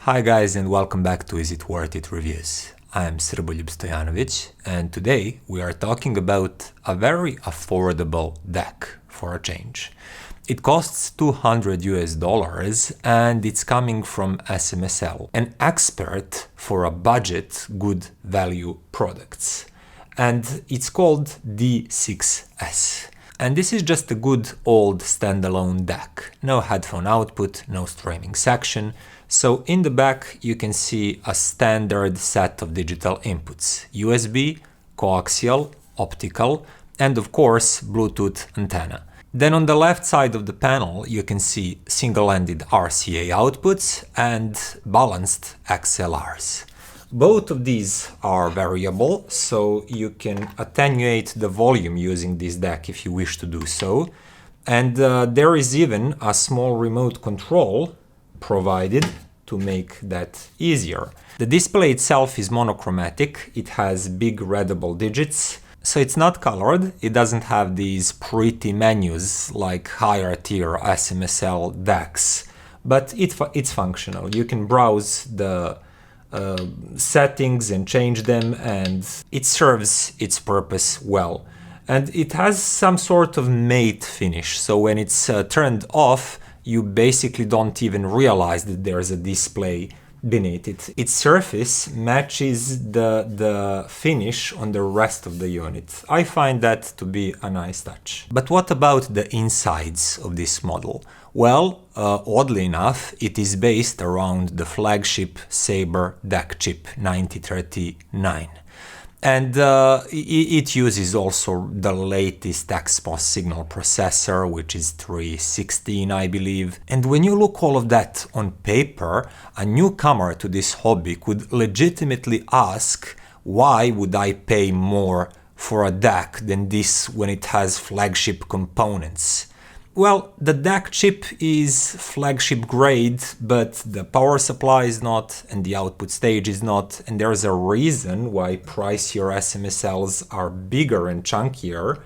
Hi guys, and welcome back to Is It Worth It Reviews. I am Srboljub Stojanovic, and today we are talking about a very affordable DAC for a change. It costs $200 and it's coming from SMSL, an expert for a budget good value products. And it's called D6S. And this is just a good old standalone DAC. No headphone output, no streaming section. So in the back you can see a standard set of digital inputs: USB, coaxial, optical, and of course Bluetooth antenna. Then on the left side of the panel you can see single-ended RCA outputs and balanced XLRs. Both of these are variable, so you can attenuate the volume using this DAC if you wish to do so. And there is even a small remote control provided to make that easier. The display itself is monochromatic, it has big readable digits, so it's not colored, it doesn't have these pretty menus like higher tier SMSL DACs, but it's functional. You can browse the settings and change them, and it serves its purpose well. And it has some sort of matte finish, so when it's turned off, you basically don't even realize that there's a display beneath it. Its surface matches the finish on the rest of the unit. I find that to be a nice touch. But what about the insides of this model? Well, oddly enough, it is based around the flagship Sabre DAC chip 9039. And it uses also the latest XPOS signal processor, which is 316, I believe. And when you look all of that on paper, a newcomer to this hobby could legitimately ask, why would I pay more for a DAC than this when it has flagship components? Well, the DAC chip is flagship grade, but the power supply is not, and the output stage is not, and there's a reason why pricier SMSLs are bigger and chunkier,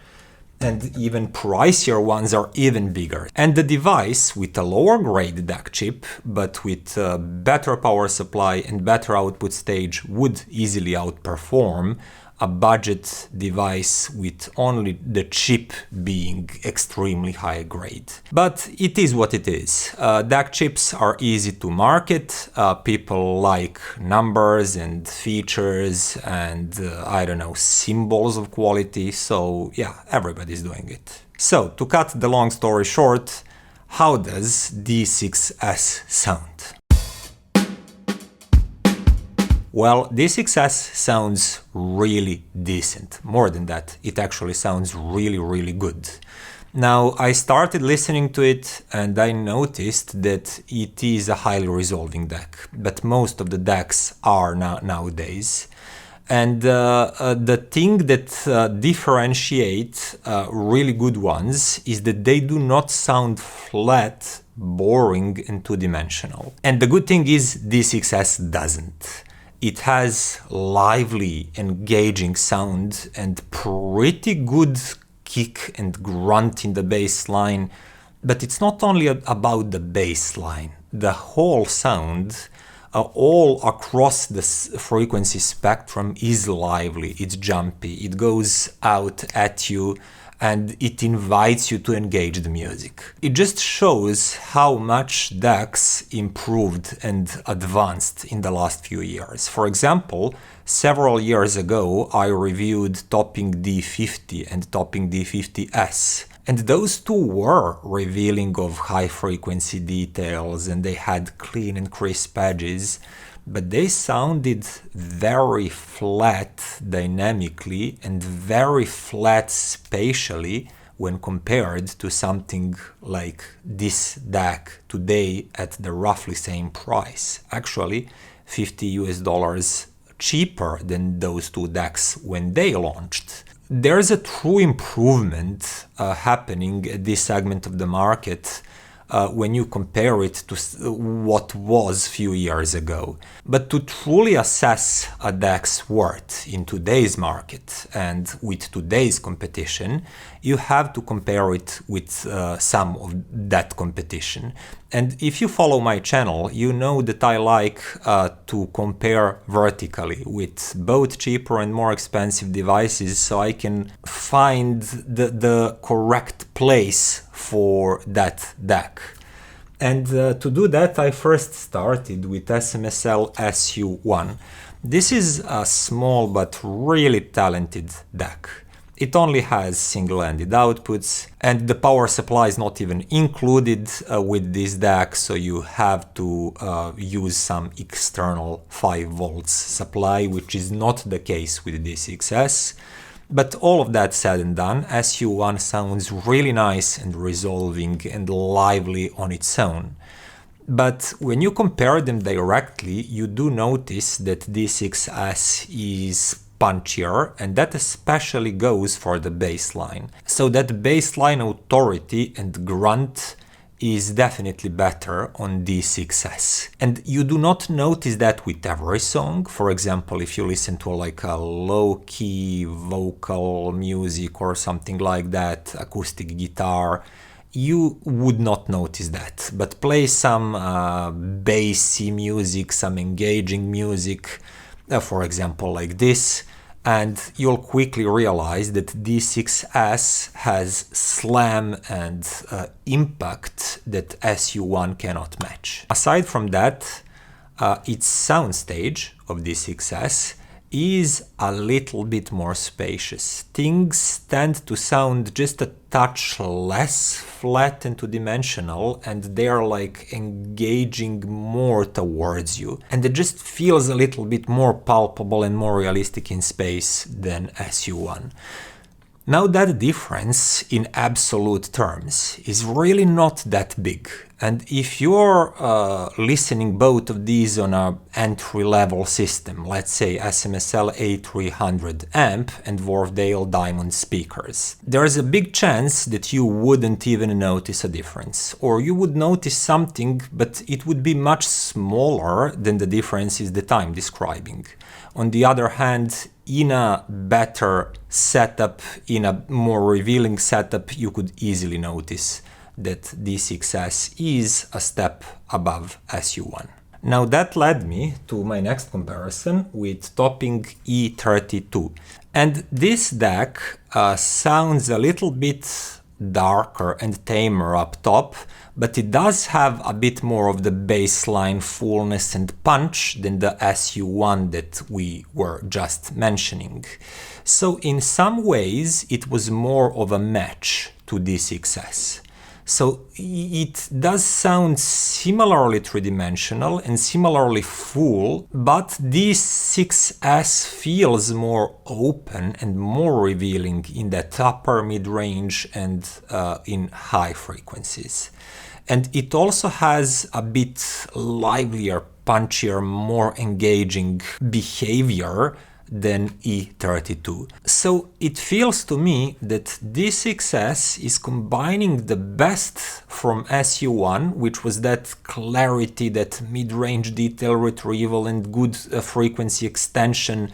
and even pricier ones are even bigger. And the device with a lower grade DAC chip, but with better power supply and better output stage, would easily outperform a budget device with only the chip being extremely high grade. But it is what it is. DAC chips are easy to market. People like numbers and features and, I don't know, symbols of quality. So yeah, everybody's doing it. So to cut the long story short, how does D6S sound? Well, D6S sounds really decent. More than that, it actually sounds really good. Now, I started listening to it and I noticed that it is a highly resolving DAC, but most of the DACs are nowadays. And the thing that differentiates really good ones is that they do not sound flat, boring, and two-dimensional. And the good thing is D6S doesn't. It has lively, engaging sound and pretty good kick and grunt in the bass line. But it's not only about the bass line. The whole sound, all across the frequency spectrum, is lively, it's jumpy, it goes out at you, and it invites you to engage the music. It just shows how much DACs improved and advanced in the last few years. For example, several years ago I reviewed Topping D50 and Topping D50S. And those two were revealing of high-frequency details, and they had clean and crisp edges, but they sounded very flat dynamically and very flat spatially when compared to something like this DAC today at the roughly same price. Actually, $50 cheaper than those two DACs when they launched. There's a true improvement happening at this segment of the market when you compare it to what was a few years ago. But to truly assess a DAC's worth in today's market and with today's competition, you have to compare it with some of that competition. And if you follow my channel, you know that I like to compare vertically with both cheaper and more expensive devices, so I can find the correct place for that DAC. And to do that, I first started with SMSL SU-1. This is a small but really talented DAC. It only has single-ended outputs, and the power supply is not even included with this DAC, so you have to use some external 5 volts supply, which is not the case with D6S. But all of that said and done, SU-1 sounds really nice and resolving and lively on its own. But when you compare them directly, you do notice that D6S is punchier, and that especially goes for the bassline. So that bassline authority and grunt is definitely better on D6S. And you do not notice that with every song. For example, if you listen to like a low-key vocal music or something like that, acoustic guitar, you would not notice that. But play some bassy music, some engaging music, for example like this, and you'll quickly realize that D6S has slam and impact that SU-1 cannot match. Aside from that, its soundstage of D6S is a little bit more spacious. Things tend to sound just a touch less flat and two-dimensional, and they are like engaging more towards you. And it just feels a little bit more palpable and more realistic in space than SU-1. Now that difference in absolute terms is really not that big, and if you're listening both of these on an entry-level system, let's say SMSL A300 amp and Wharfedale Diamond speakers, there's a big chance that you wouldn't even notice a difference, or you would notice something, but it would be much smaller than the differences that I'm describing. On the other hand, in a better setup, in a more revealing setup, you could easily notice that D6S is a step above SU-1. Now that led me to my next comparison with Topping E30 II. And this DAC sounds a little bit darker and tamer up top, but it does have a bit more of the bassline fullness and punch than the SU-1 that we were just mentioning. So in some ways it was more of a match to D6S. So it does sound similarly three-dimensional and similarly full, but D6S feels more open and more revealing in that upper mid-range and in high frequencies. And it also has a bit livelier, punchier, more engaging behavior than E30 II. So it feels to me that D6S is combining the best from SU-1, which was that clarity, that mid-range detail retrieval and good frequency extension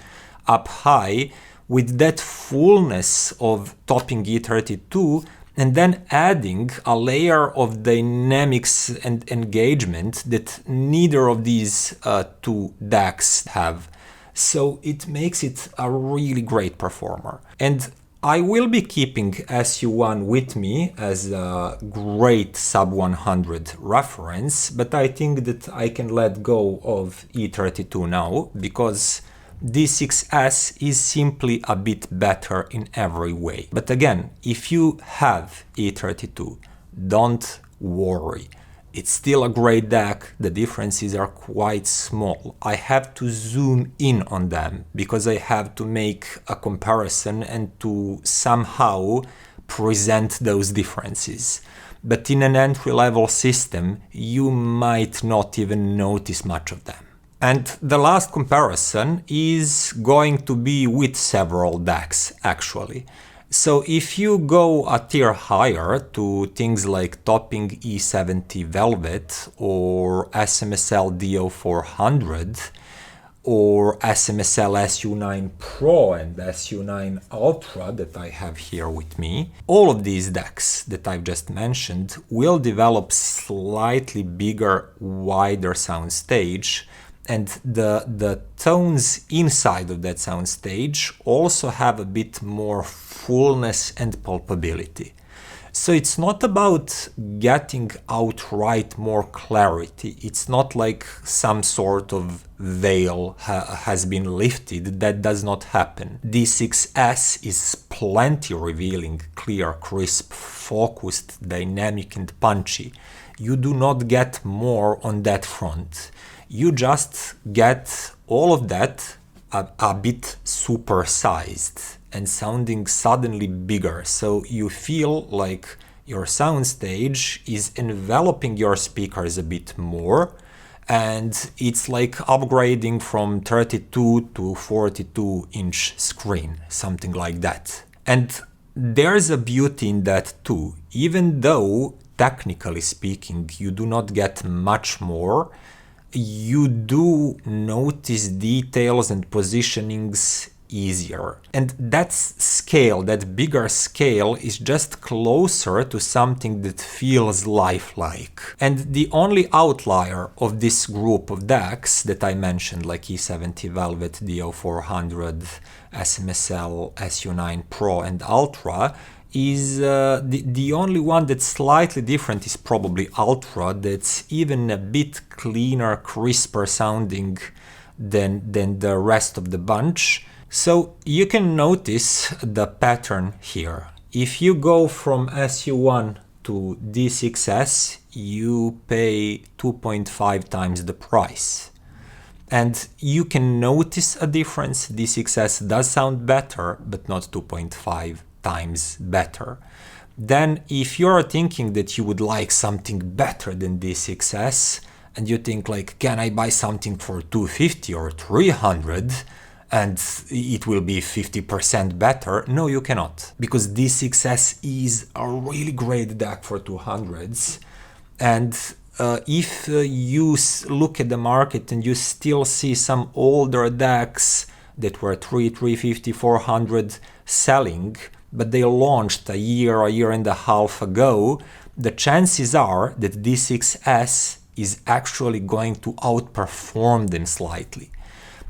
up high, with that fullness of Topping E30 II, and then adding a layer of dynamics and engagement that neither of these two DACs have. So it makes it a really great performer. And I will be keeping SU-1 with me as a great sub-100 reference, but I think that I can let go of E30 II now, because D6S is simply a bit better in every way. But again, if you have E30 II, don't worry. It's still a great DAC, the differences are quite small. I have to zoom in on them because I have to make a comparison and to somehow present those differences. But in an entry-level system, you might not even notice much of them. And the last comparison is going to be with several DACs, actually. So if you go a tier higher to things like Topping E30 Velvet or SMSL D400 or SMSL SU-1 Pro and SU-1 Ultra that I have here with me, all of these DACs that I've just mentioned will develop slightly bigger, wider soundstage, and the tones inside of that soundstage also have a bit more fullness and pulpability. So it's not about getting outright more clarity. It's not like some sort of veil has been lifted. That does not happen. D6S is plenty revealing, clear, crisp, focused, dynamic and punchy. You do not get more on that front. You just get all of that a bit supersized and sounding suddenly bigger, so you feel like your soundstage is enveloping your speakers a bit more, and it's like upgrading from 32 to 42-inch screen, something like that. And there's a beauty in that too. Even though, technically speaking, you do not get much more, you do notice details and positionings easier. And that scale, that bigger scale, is just closer to something that feels lifelike. And the only outlier of this group of DACs that I mentioned, like E30 Velvet, D400, SMSL SU-1 Pro and Ultra, is the only one that's slightly different is probably Ultra, that's even a bit cleaner, crisper sounding than the rest of the bunch. So you can notice the pattern here. If you go from SU-1 to D6S, you pay 2.5 times the price. And you can notice a difference. D6S does sound better, but not 2.5 times better. Then if you're thinking that you would like something better than D6S, and you think like, can I buy something for 250 or 300 and it will be 50% better? No, you cannot, because D6S is a really great DAC for 200s. And if you look at the market and you still see some older DACs that were 350, 400 selling, but they launched a year and a half ago, the chances are that D6S is actually going to outperform them slightly.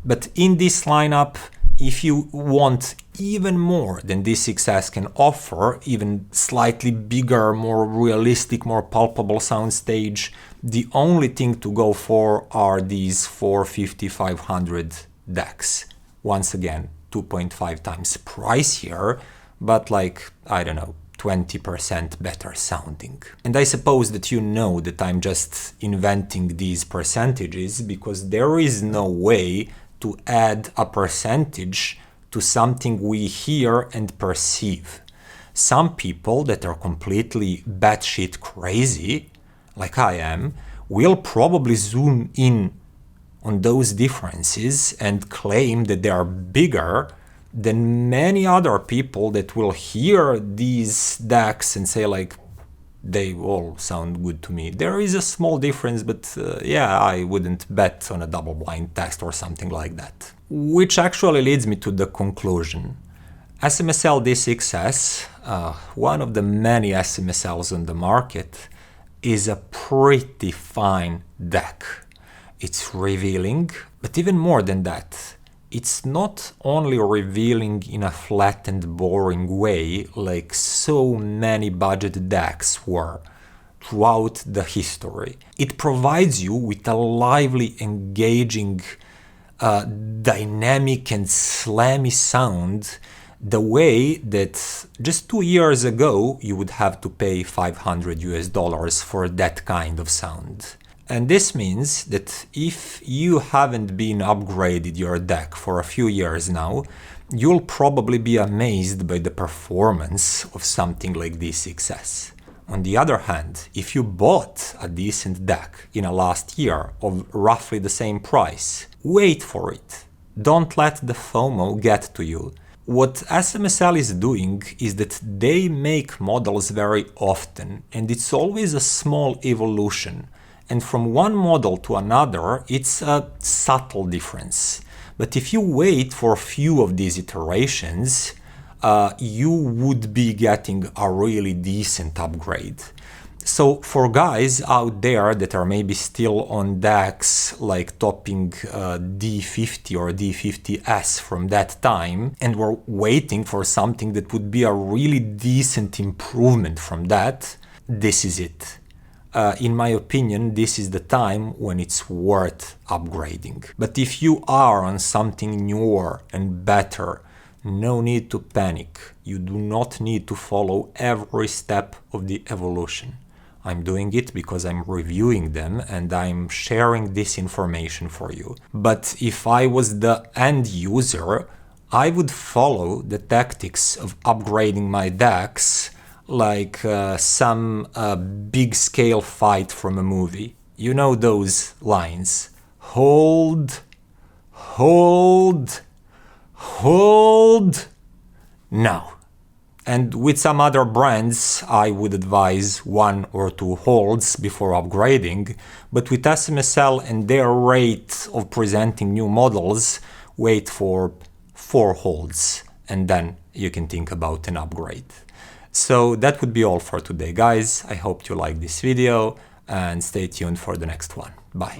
But in this lineup, if you want even more than D6S can offer, even slightly bigger, more realistic, more palpable soundstage, the only thing to go for are these 450, 500 DACs. Once again, 2.5 times pricier, but like, I don't know, 20% better sounding. And I suppose that you know that I'm just inventing these percentages because there is no way to add a percentage to something we hear and perceive. Some people that are completely batshit crazy, like I am, will probably zoom in on those differences and claim that they are bigger than many other people that will hear these DACs and say like, they all sound good to me. There is a small difference, but yeah, I wouldn't bet on a double-blind test or something like that. Which actually leads me to the conclusion. SMSL D6S, one of the many SMSLs on the market, is a pretty fine DAC. It's revealing, but even more than that, it's not only revealing in a flat and boring way like so many budget DACs were throughout the history. It provides you with a lively, engaging, dynamic and slammy sound, the way that just 2 years ago you would have to pay $500 for that kind of sound. And this means that if you haven't been upgraded your DAC for a few years now, you'll probably be amazed by the performance of something like D6S. On the other hand, if you bought a decent DAC in a last year of roughly the same price, wait for it. Don't let the FOMO get to you. What SMSL is doing is that they make models very often, and it's always a small evolution. And from one model to another, it's a subtle difference. But if you wait for a few of these iterations, you would be getting a really decent upgrade. So for guys out there that are maybe still on DACs like Topping D50 or D50S from that time, and were waiting for something that would be a really decent improvement from that, this is it. In my opinion, this is the time when it's worth upgrading. But if you are on something newer and better, no need to panic. You do not need to follow every step of the evolution. I'm doing it because I'm reviewing them and I'm sharing this information for you. But if I was the end user, I would follow the tactics of upgrading my DACs like some big scale fight from a movie. You know those lines. Hold, hold, hold, now. And with some other brands, I would advise 1 or 2 holds before upgrading, but with SMSL and their rate of presenting new models, wait for 4 holds, and then you can think about an upgrade. So that would be all for today, guys. I hope you liked this video, and stay tuned for the next one. Bye.